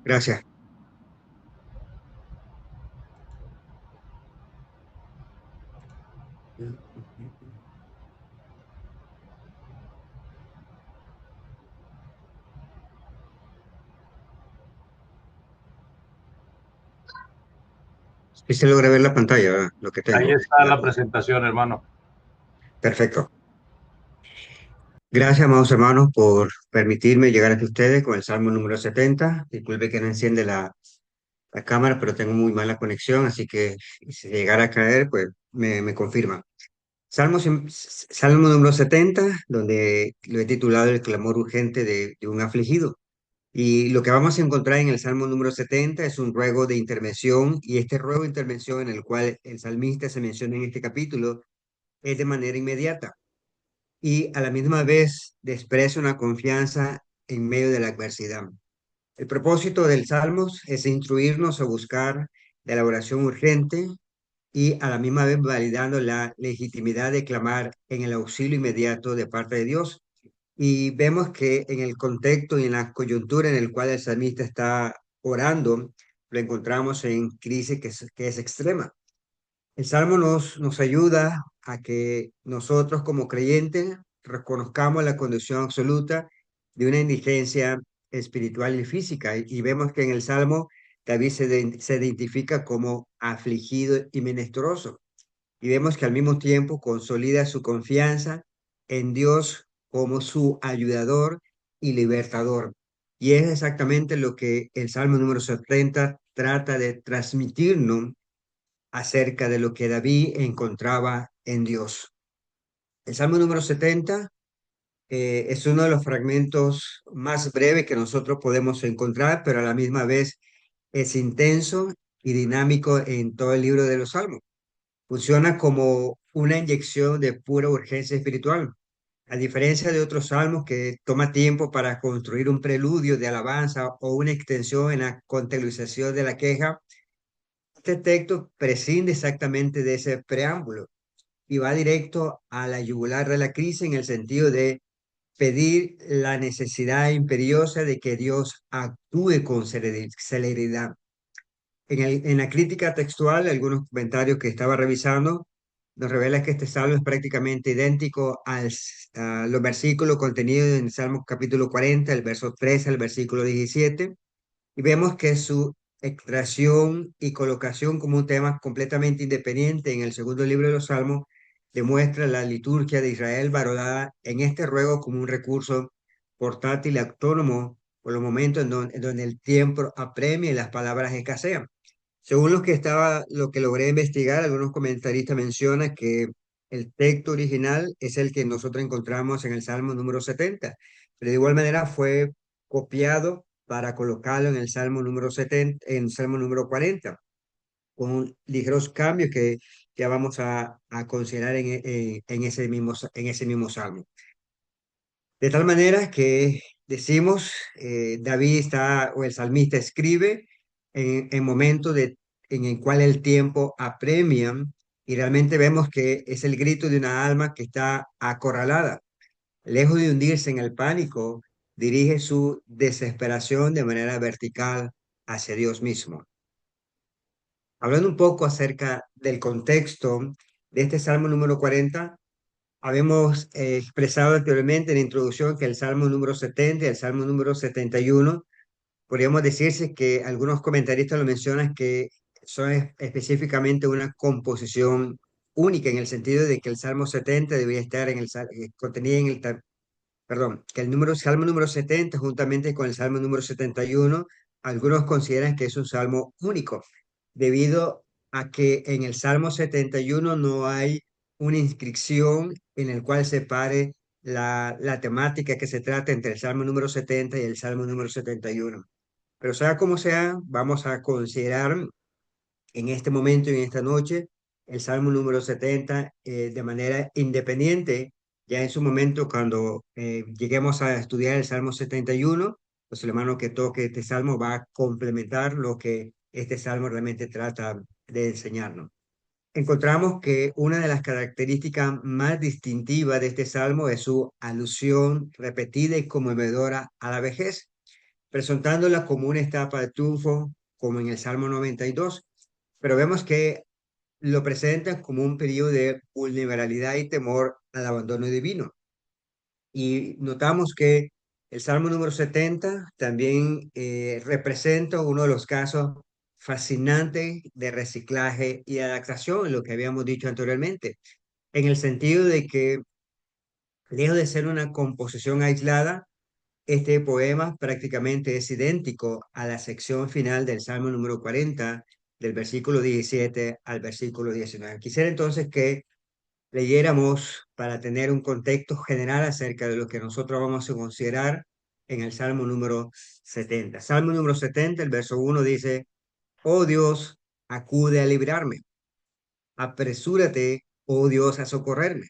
Gracias. Sí se logra ver la pantalla, ¿verdad? Lo que Ahí tengo. está la presentación, hermano. Perfecto. Gracias, amados hermanos, por permitirme llegar aquí a ustedes con el Salmo número 70. Disculpe que no enciende la cámara, pero tengo muy mala conexión, así que si llegara a caer, pues me confirma. Salmo número 70, donde lo he titulado El clamor urgente de un afligido. Y lo que vamos a encontrar en el Salmo número 70 es un ruego de intervención, y este ruego de intervención en el cual el salmista se menciona en este capítulo es de manera inmediata y a la misma vez expresa una confianza en medio de la adversidad. El propósito del Salmos es instruirnos a buscar de la oración urgente y a la misma vez validando la legitimidad de clamar en el auxilio inmediato de parte de Dios. Y vemos que en el contexto y en la coyuntura en el cual el salmista está orando, lo encontramos en crisis que es extrema. El Salmo nos ayuda a que nosotros como creyentes reconozcamos la condición absoluta de una indigencia espiritual y física. Y vemos que en el Salmo David se identifica como afligido y menesteroso. Y vemos que al mismo tiempo consolida su confianza en Dios como su ayudador y libertador. Y es exactamente lo que el Salmo número 70 trata de transmitirnos acerca de lo que David encontraba en Dios. El Salmo número 70 es uno de los fragmentos más breves que nosotros podemos encontrar, pero a la misma vez es intenso y dinámico en todo el libro de los Salmos. Funciona como una inyección de pura urgencia espiritual. A diferencia de otros salmos que toma tiempo para construir un preludio de alabanza o una extensión en la contextualización de la queja, este texto prescinde exactamente de ese preámbulo y va directo a la yugular de la crisis en el sentido de pedir la necesidad imperiosa de que Dios actúe con celeridad. En la crítica textual, algunos comentarios que estaba revisando nos revela que este salmo es prácticamente idéntico a los versículos contenidos en el Salmo capítulo 40, el verso 13 al versículo 17, y vemos que su extracción y colocación como un tema completamente independiente en el segundo libro de los Salmos demuestra la liturgia de Israel valorada en este ruego como un recurso portátil y autónomo por los momentos en donde el tiempo apremia y las palabras escasean. Según lo que logré investigar, algunos comentaristas mencionan que el texto original es el que nosotros encontramos en el Salmo número 70, pero de igual manera fue copiado para colocarlo en el Salmo número 70, en el Salmo número 40, con ligeros cambios que ya vamos a considerar en ese mismo Salmo. De tal manera que decimos, David está, o el salmista escribe en momentos en el cual el tiempo apremia y realmente vemos que es el grito de una alma que está acorralada. Lejos de hundirse en el pánico, dirige su desesperación de manera vertical hacia Dios mismo. Hablando un poco acerca del contexto de este Salmo número 40, habíamos expresado anteriormente en la introducción que el Salmo número 70 y el Salmo número 71, podríamos decirse que algunos comentaristas lo mencionan que son específicamente una composición única en el sentido de que el Salmo 70 debería estar contenido en perdón, que el Salmo número 70 juntamente con el Salmo número 71, algunos consideran que es un salmo único, debido a que en el Salmo 71 no hay una inscripción en el cual separe la temática que se trata entre el Salmo número 70 y el Salmo número 71. Pero sea como sea, vamos a considerar en este momento y en esta noche el Salmo número 70 de manera independiente. Ya en su momento, cuando lleguemos a estudiar el Salmo 71, pues el hermano que toque este salmo va a complementar lo que este salmo realmente trata de enseñarnos. Encontramos que una de las características más distintivas de este salmo es su alusión repetida y conmovedora a la vejez. presentándola como una etapa de triunfo, como en el Salmo 92, pero vemos que lo presentan como un periodo de vulnerabilidad y temor al abandono divino. Y notamos que el Salmo número 70 también representa uno de los casos fascinantes de reciclaje y adaptación, lo que habíamos dicho anteriormente, en el sentido de que, lejos de ser una composición aislada, este poema prácticamente es idéntico a la sección final del Salmo número 40, del versículo 17 al versículo 19. Quisiera entonces que leyéramos para tener un contexto general acerca de lo que nosotros vamos a considerar en el Salmo número 70. Salmo número 70, el verso 1 dice: Oh Dios, acude a librarme. Apresúrate, oh Dios, a socorrerme.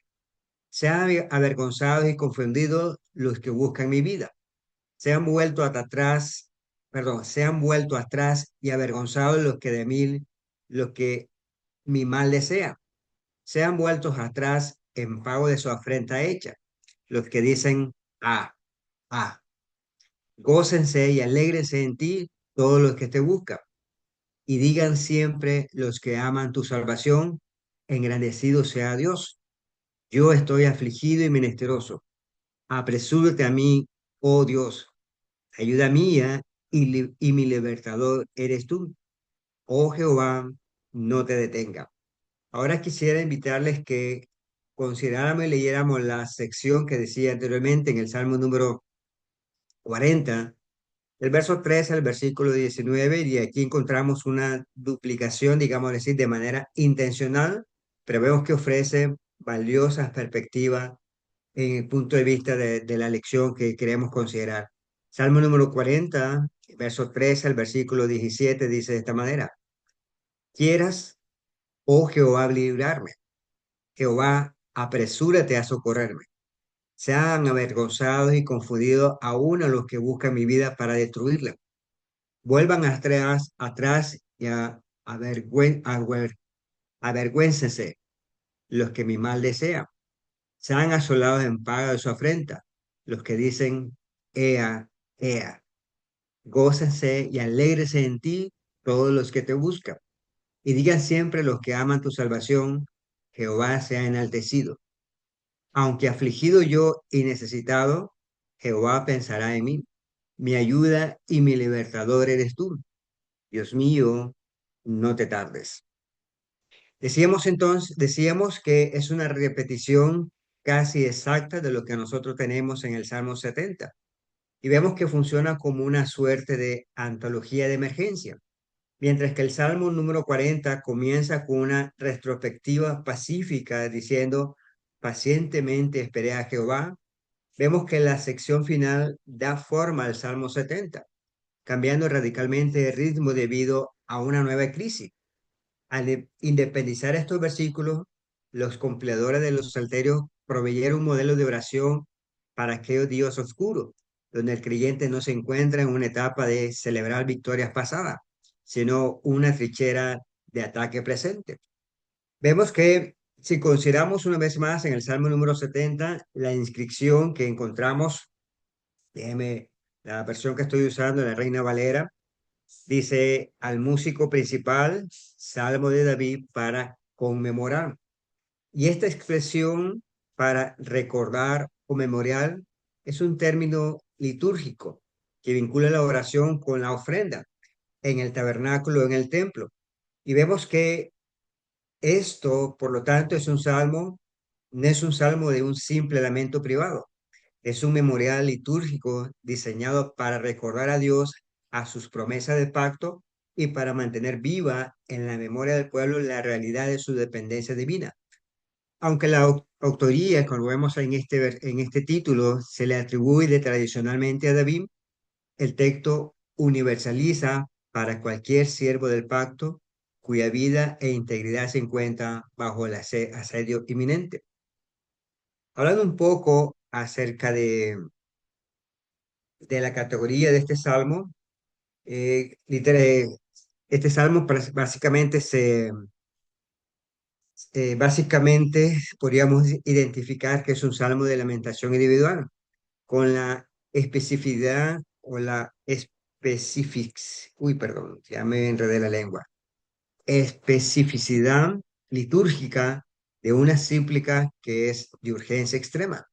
Sean avergonzados y confundidos los que buscan mi vida. Sean vuelto hasta atrás, perdón, sean vuelto atrás y avergonzados los que mi mal desea. Sean vueltos atrás en pago de su afrenta hecha. Los que dicen, ah, gócense y alégrense en ti todos los que te buscan. Y digan siempre los que aman tu salvación, engrandecido sea Dios. Yo estoy afligido y menesteroso. Apresúrate a mí, oh Dios, ayuda mía y mi libertador eres tú. Oh Jehová, no te detenga. Ahora quisiera invitarles que consideráramos y leyéramos la sección que decía anteriormente en el Salmo número 40, el verso 13 al versículo 19, y aquí encontramos una duplicación, digamos decir, de manera intencional, pero vemos que ofrece valiosas perspectivas en el punto de vista de la lección que queremos considerar. Salmo número 40, verso 13 al versículo 17, dice de esta manera: Quieras, oh Jehová, librarme. Jehová, apresúrate a socorrerme. Sean avergonzados y confundidos aún a los que buscan mi vida para destruirla. Vuelvan atrás y avergüéncense los que mi mal desean. Sean asolados en paga de su afrenta los que dicen, Ea, Ea. Gócense y alégrense en ti todos los que te buscan. Y digan siempre los que aman tu salvación, Jehová sea enaltecido. Aunque afligido yo y necesitado, Jehová pensará en mí. Mi ayuda y mi libertador eres tú. Dios mío, no te tardes. Decíamos que es una repetición casi exacta de lo que nosotros tenemos en el Salmo 70. Y vemos que funciona como una suerte de antología de emergencia. Mientras que el Salmo número 40 comienza con una retrospectiva pacífica diciendo, pacientemente esperé a Jehová. Vemos que la sección final da forma al Salmo 70, cambiando radicalmente el ritmo debido a una nueva crisis. Al independizar estos versículos, los compiladores de los salterios proveyeron un modelo de oración para aquellos días oscuros, donde el creyente no se encuentra en una etapa de celebrar victorias pasadas, sino una trinchera de ataque presente. Vemos que si consideramos una vez más en el Salmo número 70, la inscripción que encontramos, déjeme, la versión que estoy usando, la Reina Valera, dice al músico principal, Salmo de David para conmemorar. Y esta expresión para recordar o memorial es un término litúrgico que vincula la oración con la ofrenda en el tabernáculo, en el templo. Y vemos que esto, por lo tanto, es un salmo, no es un salmo de un simple lamento privado, es un memorial litúrgico diseñado para recordar a Dios, a sus promesas de pacto y para mantener viva en la memoria del pueblo la realidad de su dependencia divina. Aunque la autoría, como vemos en este título, se le atribuye tradicionalmente a David, el texto universaliza para cualquier siervo del pacto cuya vida e integridad se encuentran bajo el asedio inminente. Hablando un poco acerca de la categoría de este salmo, este salmo básicamente podríamos identificar que es un salmo de lamentación individual, con la especificidad o la uy, perdón, ya me enredé la lengua, especificidad litúrgica de una cíclica que es de urgencia extrema,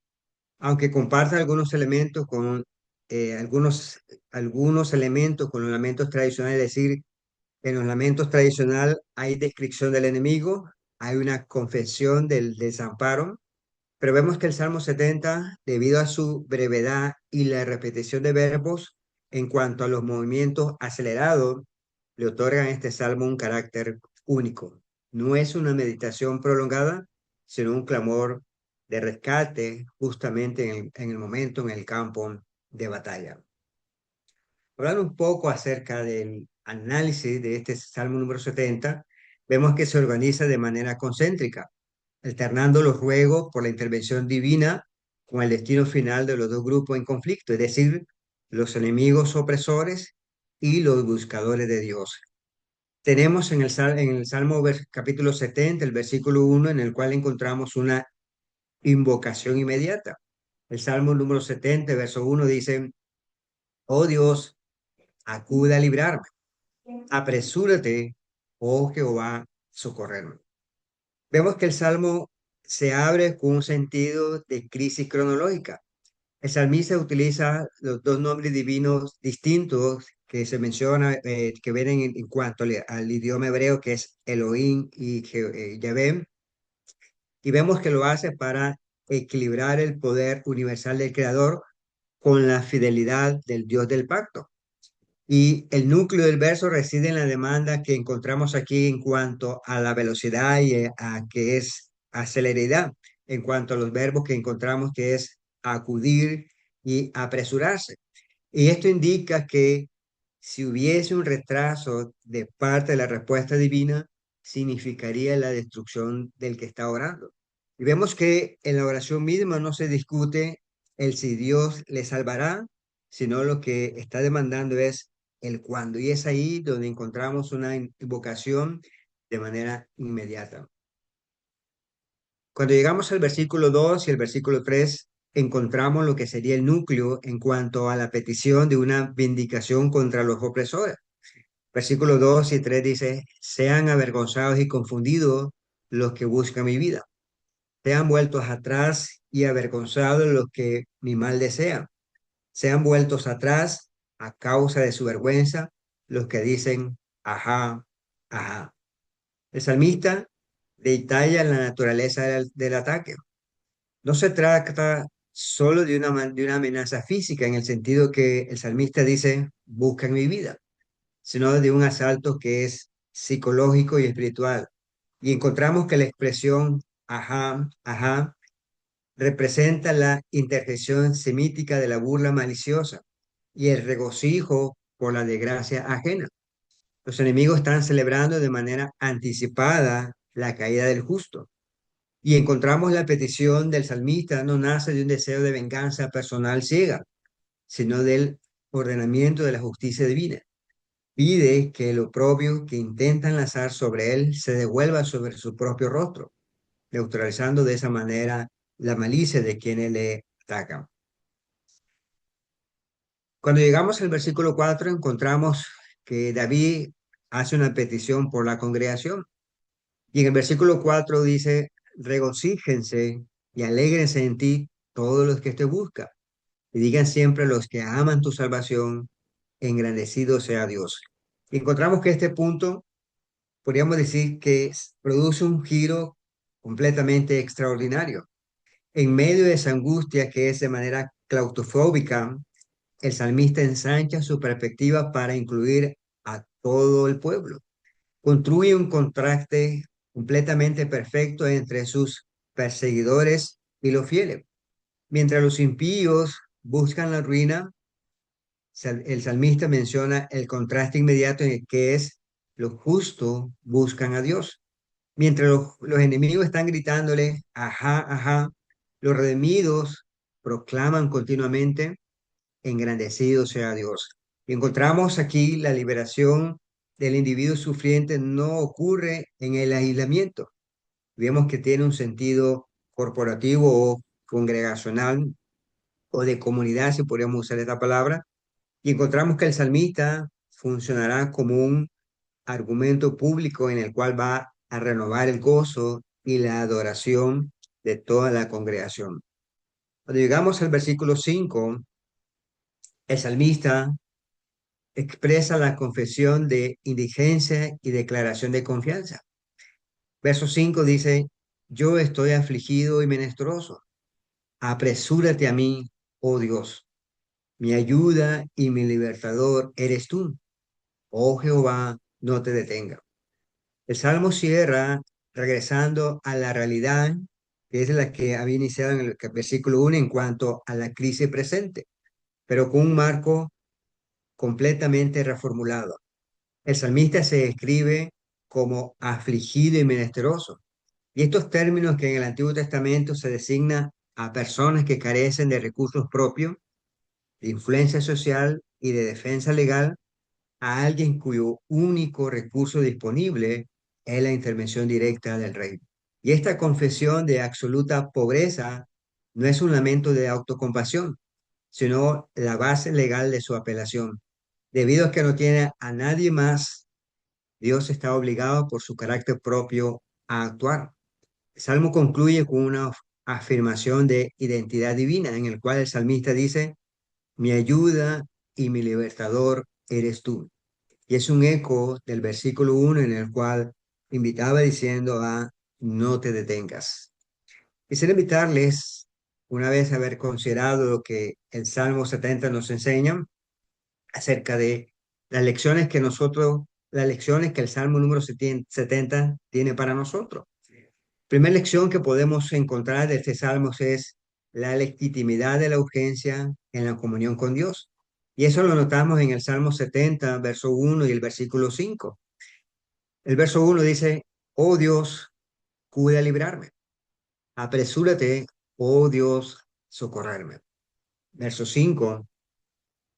aunque comparte algunos elementos con algunos elementos con los lamentos tradicionales, es decir, en los lamentos tradicionales hay descripción del enemigo, hay una confesión del desamparo, pero vemos que el Salmo 70, debido a su brevedad y la repetición de verbos en cuanto a los movimientos acelerados, le otorgan a este salmo un carácter único. No es una meditación prolongada, sino un clamor de rescate justamente en el momento, en el campo de batalla. Hablando un poco acerca del análisis de este Salmo número 70, vemos que se organiza de manera concéntrica, alternando los ruegos por la intervención divina con el destino final de los dos grupos en conflicto, es decir, los enemigos opresores y los buscadores de Dios. Tenemos en el Salmo capítulo 70, el versículo 1, en el cual encontramos una invocación inmediata. El Salmo número 70, verso 1 dice, oh Dios, acude a librarme. Apresúrate, oh Jehová, socorrerme. Vemos que el Salmo se abre con un sentido de crisis cronológica. El salmista utiliza los dos nombres divinos distintos que se menciona, que vienen en cuanto al idioma hebreo, que es Elohim y Yahvé, y vemos que lo hace para equilibrar el poder universal del Creador con la fidelidad del Dios del pacto. Y el núcleo del verso reside en la demanda que encontramos aquí en cuanto a la velocidad y a que es aceleridad, en cuanto a los verbos que encontramos que es acudir y apresurarse. Y esto indica que si hubiese un retraso de parte de la respuesta divina, significaría la destrucción del que está orando. Y vemos que en la oración misma no se discute el si Dios le salvará, sino lo que está demandando es el cuándo. Y es ahí donde encontramos una invocación de manera inmediata. Cuando llegamos al versículo 2 y el versículo 3, encontramos lo que sería el núcleo en cuanto a la petición de una vindicación contra los opresores. Versículos 2 y 3 dice, sean avergonzados y confundidos los que buscan mi vida. Sean vueltos atrás y avergonzados los que mi mal desean. Sean vueltos atrás a causa de su vergüenza los que dicen, ajá, ajá. El salmista detalla la naturaleza del ataque. No se trata solo de una amenaza física en el sentido que el salmista dice, buscan mi vida, sino de un asalto que es psicológico y espiritual. Y encontramos que la expresión ajá, ajá, representa la interjección semítica de la burla maliciosa y el regocijo por la desgracia ajena. Los enemigos están celebrando de manera anticipada la caída del justo. Y encontramos la petición del salmista no nace de un deseo de venganza personal ciega, sino del ordenamiento de la justicia divina. Pide que lo propio que intentan lanzar sobre él se devuelva sobre su propio rostro, neutralizando de esa manera la malicia de quienes le atacan. Cuando llegamos al versículo 4 encontramos que David hace una petición por la congregación. Y en el versículo 4 dice, regocíjense y alégrense en ti todos los que te buscan. Y digan siempre los que aman tu salvación, engrandecido sea Dios. Y encontramos que este punto, podríamos decir que produce un giro completamente extraordinario. En medio de esa angustia que es de manera claustrofóbica, el salmista ensancha su perspectiva para incluir a todo el pueblo. Construye un contraste completamente perfecto entre sus perseguidores y los fieles. Mientras los impíos buscan la ruina, el salmista menciona el contraste inmediato en el que es los justos buscan a Dios. Mientras los enemigos están gritándole, ajá, ajá, los redimidos proclaman continuamente, engrandecido sea Dios. Y encontramos aquí la liberación del individuo sufriente no ocurre en el aislamiento. Vemos que tiene un sentido corporativo o congregacional o de comunidad, si podríamos usar esta palabra, Y encontramos que el salmista funcionará como un argumento público en el cual va a renovar el gozo y la adoración de toda la congregación. Cuando llegamos al versículo 5, el salmista expresa la confesión de indigencia y declaración de confianza. Verso 5 dice, yo estoy afligido y menesteroso. Apresúrate a mí, oh Dios. Mi ayuda y mi libertador eres tú. Oh Jehová, no te detenga. El Salmo cierra regresando a la realidad, que es la que había iniciado en el versículo 1 en cuanto a la crisis presente, pero con un marco completamente reformulado. El salmista se describe como afligido y menesteroso. Y estos términos que en el Antiguo Testamento se designa a personas que carecen de recursos propios, de influencia social y de defensa legal, a alguien cuyo único recurso disponible es la intervención directa del rey. Y esta confesión de absoluta pobreza no es un lamento de autocompasión, sino la base legal de su apelación. Debido a que no tiene a nadie más, Dios está obligado por su carácter propio a actuar. El Salmo concluye con una afirmación de identidad divina en el cual el salmista dice, mi ayuda y mi libertador eres tú. Y es un eco del versículo 1 en el cual invitaba diciendo a no te detengas. Quisiera invitarles, una vez haber considerado lo que el Salmo 70 nos enseña acerca de las lecciones que el Salmo número 70 tiene para nosotros. Primera lección que podemos encontrar de este Salmo es la legitimidad de la urgencia en la comunión con Dios. Y eso lo notamos en el Salmo 70, verso 1 y el versículo 5. El verso 1 dice, oh Dios, cuida librarme. Apresúrate, oh Dios, socorrerme. Verso 5,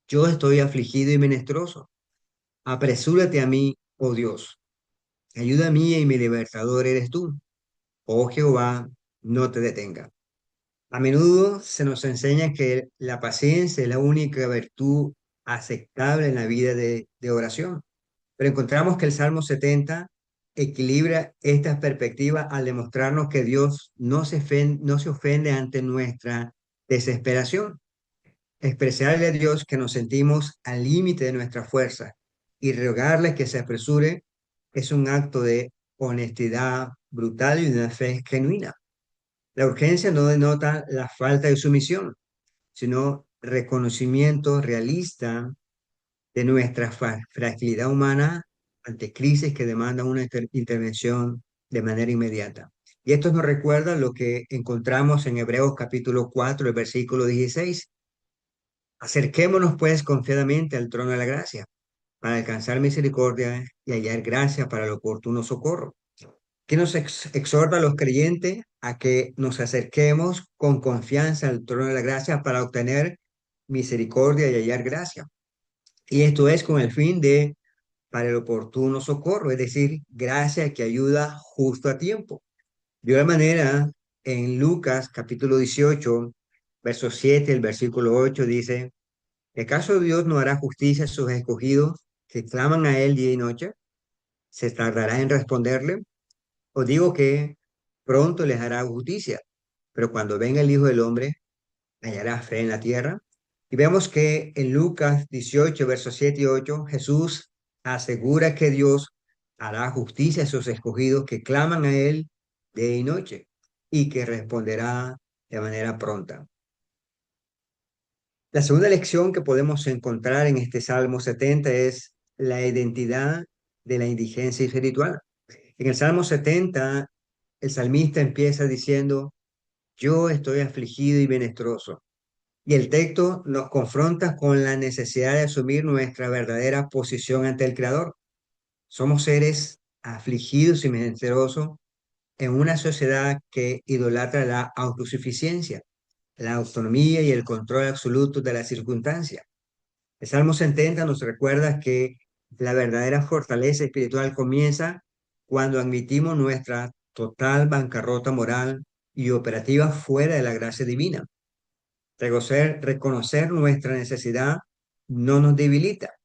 yo estoy afligido y menesteroso. Apresúrate a mí, oh Dios. Ayuda mía y mi libertador eres tú. Oh Jehová, no te detenga. A menudo se nos enseña que la paciencia es la única virtud aceptable en la vida de oración. Pero encontramos que el Salmo 70 equilibra esta perspectiva al demostrarnos que Dios no se ofende ante nuestra desesperación. Expresarle a Dios que nos sentimos al límite de nuestra fuerza y rogarle que se apresure es un acto de honestidad brutal y de una fe genuina. La urgencia no denota la falta de sumisión, sino reconocimiento realista de nuestra fragilidad humana ante crisis que demandan una intervención de manera inmediata. Y esto nos recuerda lo que encontramos en Hebreos capítulo 4, el versículo 16. Acerquémonos pues confiadamente al trono de la gracia para alcanzar misericordia y hallar gracia para el oportuno socorro. Que nos exhorta a los creyentes a que nos acerquemos con confianza al trono de la gracia para obtener misericordia y hallar gracia. Y esto es con el fin de para el oportuno socorro, es decir, gracia que ayuda justo a tiempo. De igual manera, en Lucas capítulo 18, verso 7, el versículo 8 dice, ¿acaso Dios no hará justicia a sus escogidos que claman a Él día y noche? ¿Se tardará en responderle? Os digo que pronto les hará justicia, pero cuando venga el Hijo del Hombre, hallará fe en la tierra. Y vemos que en Lucas 18, versos 7 y 8, Jesús asegura que Dios hará justicia a sus escogidos que claman a Él día y noche y que responderá de manera pronta. La segunda lección que podemos encontrar en este Salmo 70 es la identidad de la indigencia espiritual. En el Salmo 70, el salmista empieza diciendo, yo estoy afligido y menesteroso. Y el texto nos confronta con la necesidad de asumir nuestra verdadera posición ante el Creador. Somos seres afligidos y menesterosos en una sociedad que idolatra la autosuficiencia, la autonomía y el control absoluto de las circunstancias. El Salmo 70 nos recuerda que la verdadera fortaleza espiritual comienza cuando admitimos nuestra total bancarrota moral y operativa fuera de la gracia divina. Reconocer nuestra necesidad no nos debilita,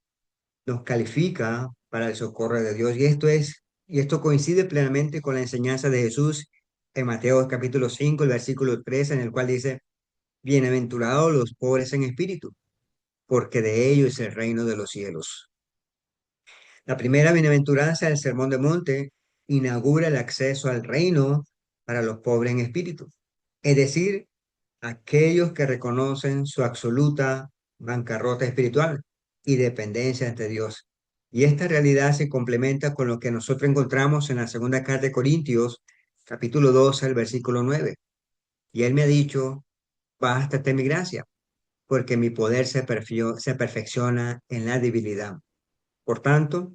nos califica para el socorro de Dios. Y esto coincide plenamente con la enseñanza de Jesús en Mateo capítulo 5 el versículo 3 en el cual dice, bienaventurados los pobres en espíritu, porque de ellos es el reino de los cielos. La primera bienaventuranza del Sermón de Monte inaugura el acceso al reino para los pobres en espíritu, es decir, aquellos que reconocen su absoluta bancarrota espiritual y dependencia ante Dios. Y esta realidad se complementa con lo que nosotros encontramos en la segunda carta de Corintios, capítulo 12, el versículo 9. Y él me ha dicho, bástate mi gracia, porque mi poder se perfecciona en la debilidad. Por tanto,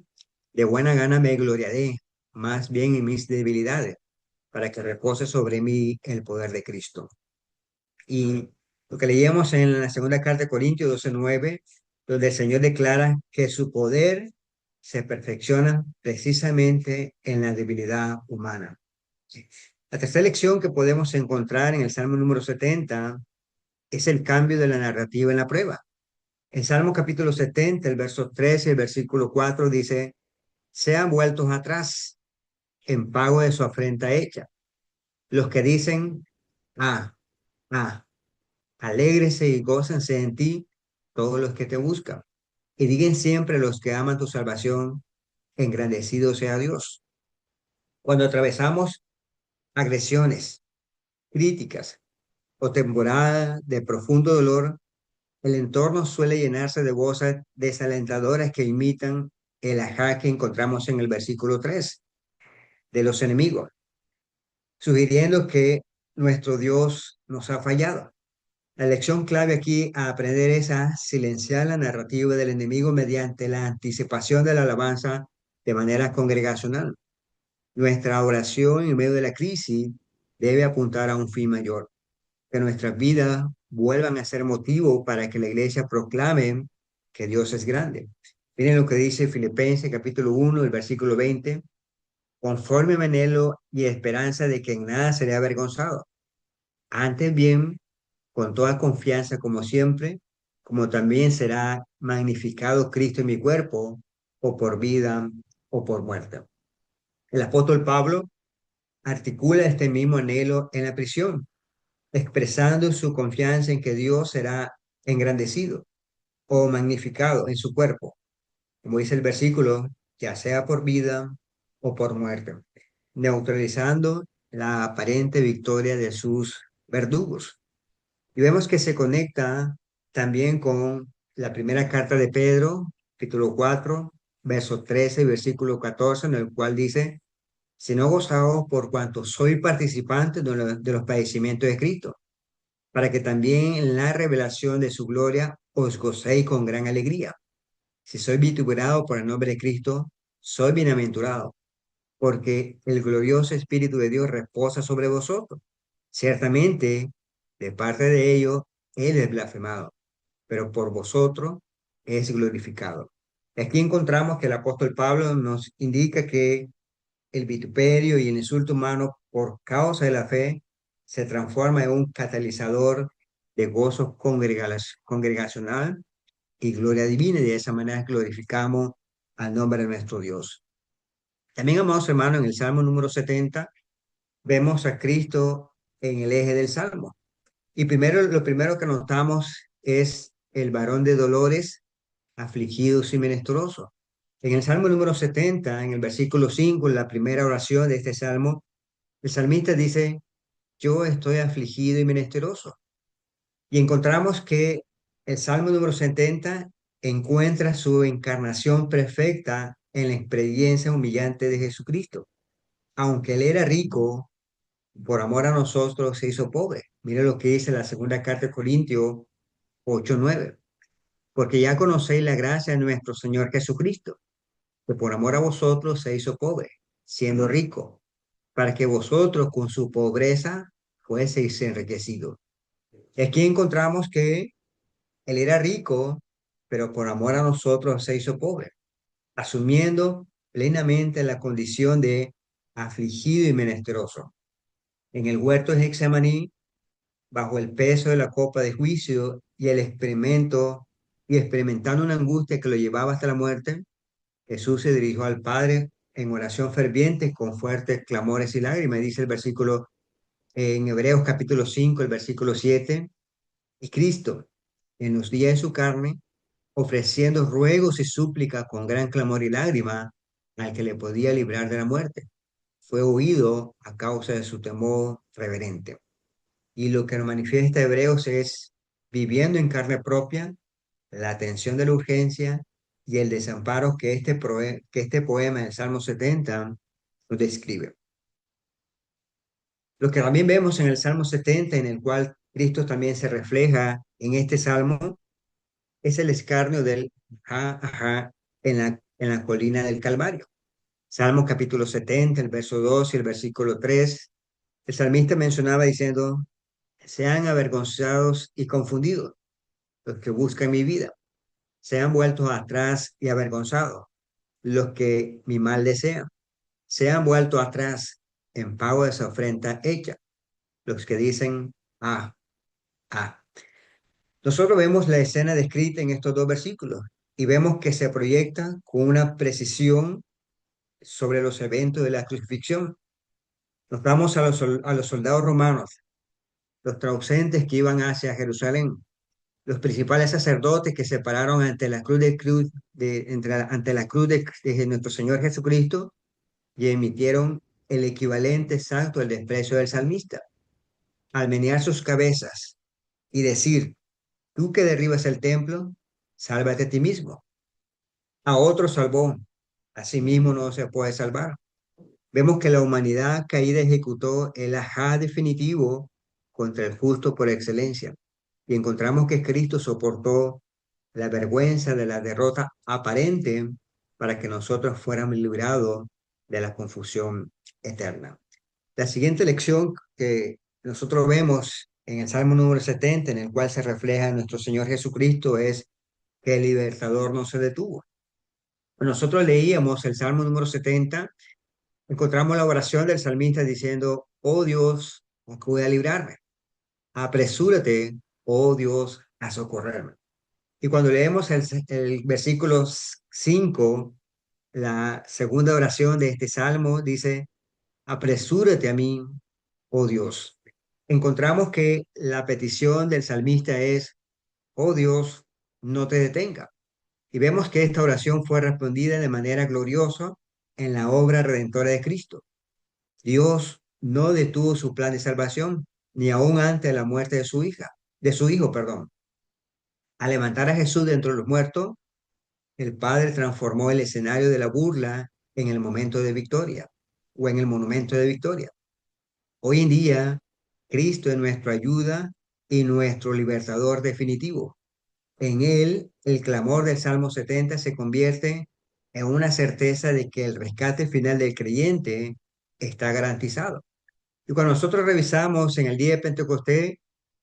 de buena gana me gloriaré, más bien en mis debilidades, para que repose sobre mí el poder de Cristo. Y lo que leíamos en la segunda carta de Corintios 12:9, donde el Señor declara que su poder se perfecciona precisamente en la debilidad humana. La tercera lección que podemos encontrar en el Salmo número 70 es el cambio de la narrativa en la prueba. En Salmo capítulo 70, el verso 13 y el versículo 4 dice, sean vueltos atrás en pago de su afrenta hecha. Los que dicen, ah, ah, alégrese y gócense en ti todos los que te buscan. Y digan siempre los que aman tu salvación, engrandecido sea Dios. Cuando atravesamos agresiones, críticas o temporada de profundo dolor, el entorno suele llenarse de voces desalentadoras que imitan el ajá que encontramos en el versículo 3 de los enemigos, sugiriendo que nuestro Dios nos ha fallado. La lección clave aquí a aprender es a silenciar la narrativa del enemigo mediante la anticipación de la alabanza de manera congregacional. Nuestra oración en medio de la crisis debe apuntar a un fin mayor, que nuestras vidas vuelvan a ser motivo para que la iglesia proclame que Dios es grande. Miren lo que dice Filipenses capítulo 1, el versículo 20, conforme mi anhelo y esperanza de que en nada seré avergonzado. Antes bien, con toda confianza como siempre, como también será magnificado Cristo en mi cuerpo, o por vida o por muerte. El apóstol Pablo articula este mismo anhelo en la prisión, expresando su confianza en que Dios será engrandecido o magnificado en su cuerpo, como dice el versículo, ya sea por vida o por muerte, neutralizando la aparente victoria de sus verdugos. Y vemos que se conecta también con la primera carta de Pedro, capítulo 4, verso 13 y versículo 14, en el cual dice, si no gozaos por cuanto soy participante de los padecimientos de Cristo, para que también en la revelación de su gloria os gocéis con gran alegría. Si soy vituperado por el nombre de Cristo, soy bienaventurado, porque el glorioso Espíritu de Dios reposa sobre vosotros. Ciertamente, de parte de ellos, Él es blasfemado, pero por vosotros es glorificado. Aquí encontramos que el apóstol Pablo nos indica que el vituperio y el insulto humano por causa de la fe se transforma en un catalizador de gozo congregacional y gloria divina, y de esa manera glorificamos al nombre de nuestro Dios. También, amados hermanos, en el Salmo número 70 vemos a Cristo en el eje del Salmo. Y lo primero que notamos es el varón de dolores, afligido y menesteroso. En el Salmo número 70, en el versículo 5, en la primera oración de este Salmo, el salmista dice, yo estoy afligido y menesteroso. Y encontramos que el Salmo número 70 encuentra su encarnación perfecta en la experiencia humillante de Jesucristo. Aunque él era rico, por amor a nosotros se hizo pobre. Mira lo que dice la segunda carta de Corintios 8:9. Porque ya conocéis la gracia de nuestro Señor Jesucristo, que por amor a vosotros se hizo pobre, siendo rico, para que vosotros con su pobreza fueseis enriquecidos. Y aquí encontramos que él era rico, pero por amor a nosotros se hizo pobre, asumiendo plenamente la condición de afligido y menesteroso. En el huerto de Getsemaní, bajo el peso de la copa de juicio y el experimento y experimentando una angustia que lo llevaba hasta la muerte, Jesús se dirigió al Padre en oración ferviente con fuertes clamores y lágrimas. Dice el versículo en Hebreos capítulo 5, el versículo 7, y Cristo, en los días de su carne, ofreciendo ruegos y súplicas con gran clamor y lágrima al que le podía librar de la muerte, fue oído a causa de su temor reverente. Y lo que nos manifiesta Hebreos es viviendo en carne propia la tensión de la urgencia y el desamparo que que este poema del Salmo 70 nos describe. Lo que también vemos en el Salmo 70, en el cual Cristo también se refleja en este salmo, es el escarnio del ajá en en la colina del Calvario. Salmo capítulo 70, el verso 2 y el versículo 3. El salmista mencionaba diciendo, sean avergonzados y confundidos los que buscan mi vida, sean vueltos atrás y avergonzados los que mi mal desean, sean vueltos atrás en pago de esa ofrenda hecha, los que dicen, ah. Nosotros vemos la escena descrita en estos dos versículos y vemos que se proyecta con una precisión sobre los eventos de la crucifixión. Nos vamos a a los soldados romanos, los transeúntes que iban hacia Jerusalén, los principales sacerdotes que se pararon ante la ante la cruz de nuestro Señor Jesucristo y emitieron el equivalente exacto al desprecio del salmista, al menear sus cabezas y decir, tú que derribas el templo, sálvate a ti mismo. A otro salvó, a sí mismo no se puede salvar. Vemos que la humanidad caída ejecutó el ajá definitivo contra el justo por excelencia. Y encontramos que Cristo soportó la vergüenza de la derrota aparente para que nosotros fuéramos librados de la confusión eterna. La siguiente lección que nosotros vemos en el Salmo número 70, en el cual se refleja nuestro Señor Jesucristo, es que el libertador no se detuvo. Nosotros leíamos el Salmo número 70, encontramos la oración del salmista diciendo, oh Dios, acude a librarme. Apresúrate, oh Dios, a socorrerme. Y cuando leemos el versículo 5, la segunda oración de este salmo dice, apresúrate a mí, oh Dios. Encontramos que la petición del salmista es, oh Dios, no te detenga. Y vemos que esta oración fue respondida de manera gloriosa en la obra redentora de Cristo. Dios no detuvo su plan de salvación, ni aún antes de la muerte de su hijo, perdón. Al levantar a Jesús de entre los muertos, el Padre transformó el escenario de la burla en el momento de victoria o en el monumento de victoria. Hoy en día, Cristo es nuestra ayuda y nuestro libertador definitivo. En él, el clamor del Salmo 70 se convierte en una certeza de que el rescate final del creyente está garantizado. Y cuando nosotros revisamos en el día de Pentecostés,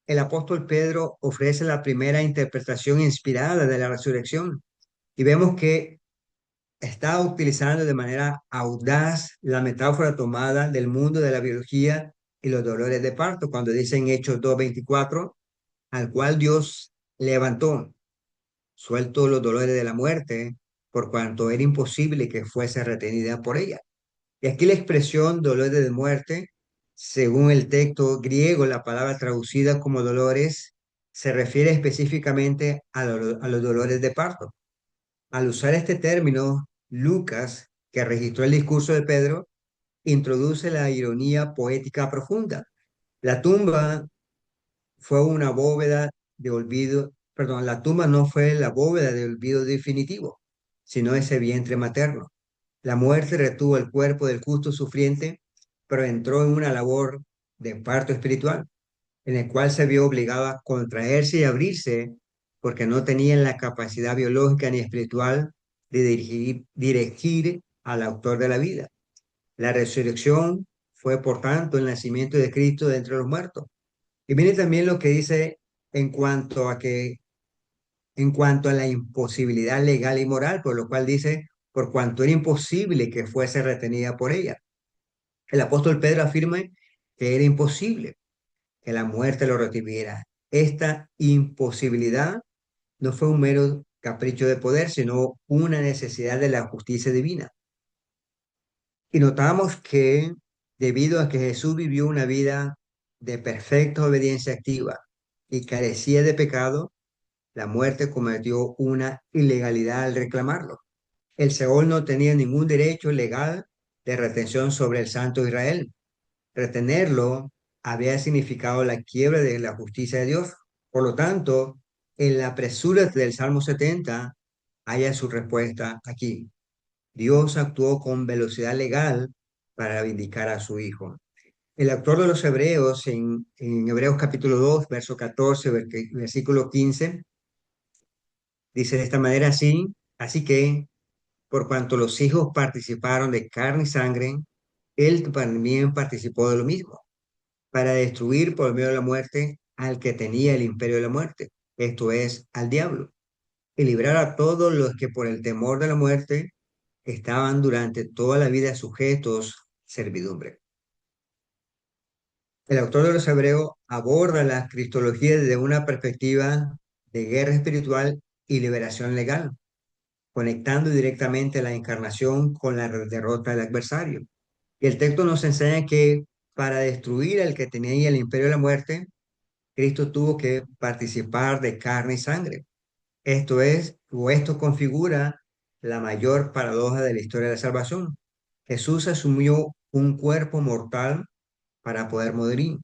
el apóstol Pedro ofrece la primera interpretación inspirada de la resurrección. Y vemos que está utilizando de manera audaz la metáfora tomada del mundo de la biología y los dolores de parto, cuando dice en Hechos 2:24, al cual Dios levantó, suelto los dolores de la muerte, por cuanto era imposible que fuese retenida por ella. Y aquí la expresión dolores de muerte, según el texto griego, la palabra traducida como dolores, se refiere específicamente a los dolores de parto. Al usar este término, Lucas, que registró el discurso de Pedro, introduce la ironía poética profunda. La tumba fue una bóveda de olvido, perdón, la tumba no fue la bóveda de olvido definitivo, sino ese vientre materno. La muerte retuvo el cuerpo del justo sufriente, pero entró en una labor de parto espiritual, en el cual se vio obligado a contraerse y abrirse porque no tenían la capacidad biológica ni espiritual de dirigir al autor de la vida. La resurrección fue, por tanto, el nacimiento de Cristo de entre los muertos. Y viene también lo que dice en cuanto a en cuanto a la imposibilidad legal y moral, por lo cual dice, por cuanto era imposible que fuese retenida por ella. El apóstol Pedro afirma que era imposible que la muerte lo recibiera. Esta imposibilidad no fue un mero capricho de poder, sino una necesidad de la justicia divina. Y notamos que debido a que Jesús vivió una vida de perfecta obediencia activa y carecía de pecado, la muerte cometió una ilegalidad al reclamarlo. El Seol no tenía ningún derecho legal de retención sobre el Santo Israel. Retenerlo había significado la quiebra de la justicia de Dios. Por lo tanto, en la presura del Salmo 70 haya su respuesta aquí. Dios actuó con velocidad legal para vindicar a su Hijo. El autor de los Hebreos, en Hebreos capítulo 2, verso 14, versículo 15, dice de esta manera así que por cuanto los hijos participaron de carne y sangre, él también participó de lo mismo, para destruir por medio de la muerte al que tenía el imperio de la muerte, esto es, al diablo, y librar a todos los que por el temor de la muerte estaban durante toda la vida sujetos a servidumbre. El autor de los Hebreos aborda la cristología desde una perspectiva de guerra espiritual y liberación legal, conectando directamente la encarnación con la derrota del adversario. Y el texto nos enseña que para destruir al que tenía el imperio de la muerte, Cristo tuvo que participar de carne y sangre. Esto configura la mayor paradoja de la historia de la salvación. Jesús asumió un cuerpo mortal para poder morir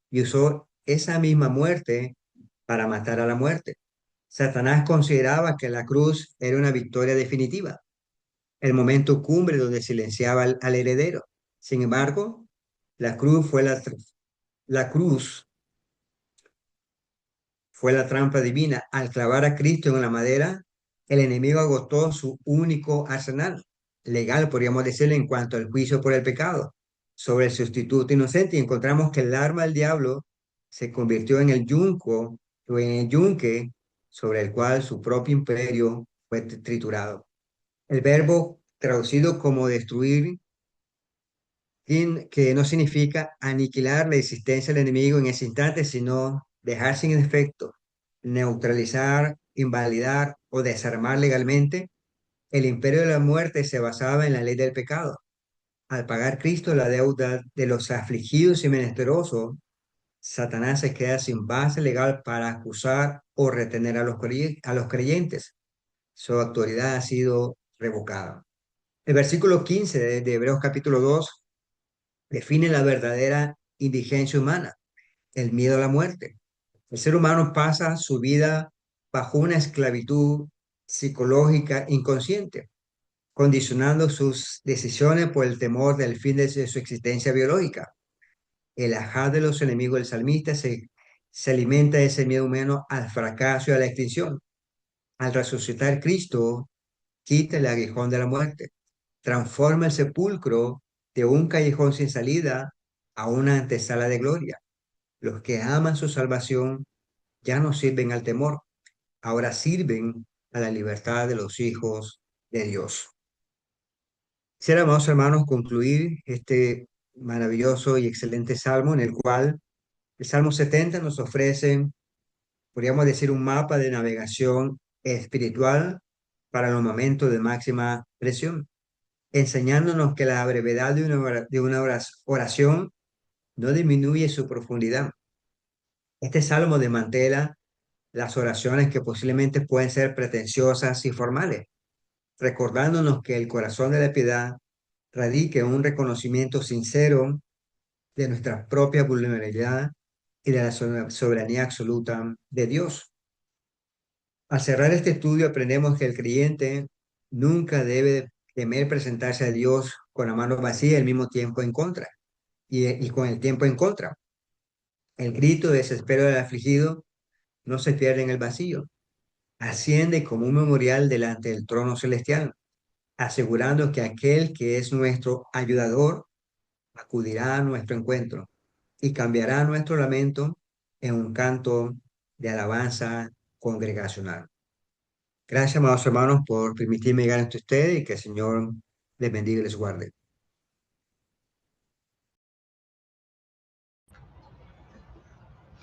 y usó esa misma muerte para matar a la muerte. Satanás consideraba que la cruz era una victoria definitiva, el momento cumbre donde silenciaba al heredero. Sin embargo, la cruz fue la cruz fue la trampa divina. Al clavar a Cristo en la madera, el enemigo agotó su único arsenal legal, podríamos decirle, en cuanto al juicio por el pecado sobre el sustituto inocente. Y encontramos que el arma del diablo se convirtió en el yunco o en el yunque sobre el cual su propio imperio fue triturado. El verbo traducido como destruir, que no significa aniquilar la existencia del enemigo en ese instante, sino dejar sin efecto, neutralizar, invalidar o desarmar legalmente. El imperio de la muerte se basaba en la ley del pecado. Al pagar Cristo la deuda de los afligidos y menesterosos, Satanás se queda sin base legal para acusar o retener a los creyentes. Su autoridad ha sido revocada. El versículo 15 de Hebreos capítulo 2 define la verdadera indigencia humana, el miedo a la muerte. El ser humano pasa su vida bajo una esclavitud psicológica inconsciente, condicionando sus decisiones por el temor del fin de su existencia biológica. El ajá de los enemigos del salmista se alimenta de ese miedo humano al fracaso y a la extinción. Al resucitar Cristo, quita el aguijón de la muerte, transforma el sepulcro de un callejón sin salida a una antesala de gloria. Los que aman su salvación ya no sirven al temor, ahora sirven a la libertad de los hijos de Dios. Quisiera, amados hermanos, concluir este maravilloso y excelente salmo en el cual el Salmo 70 nos ofrece, podríamos decir, un mapa de navegación espiritual para los momentos de máxima presión, enseñándonos que la brevedad de una oración no disminuye su profundidad. Este salmo desmantela las oraciones que posiblemente pueden ser pretenciosas y formales, recordándonos que el corazón de la piedad radica en un reconocimiento sincero de nuestra propia vulnerabilidad y de la soberanía absoluta de Dios. Al cerrar este estudio aprendemos que el creyente nunca debe temer presentarse a Dios con la mano vacía y al mismo tiempo en contra, y con el tiempo en contra. El grito de desespero del afligido no se pierde en el vacío, asciende como un memorial delante del trono celestial, asegurando que aquel que es nuestro ayudador acudirá a nuestro encuentro y cambiará nuestro lamento en un canto de alabanza congregacional. Gracias, amados hermanos, por permitirme llegar ante ustedes y que el Señor les bendiga y les guarde.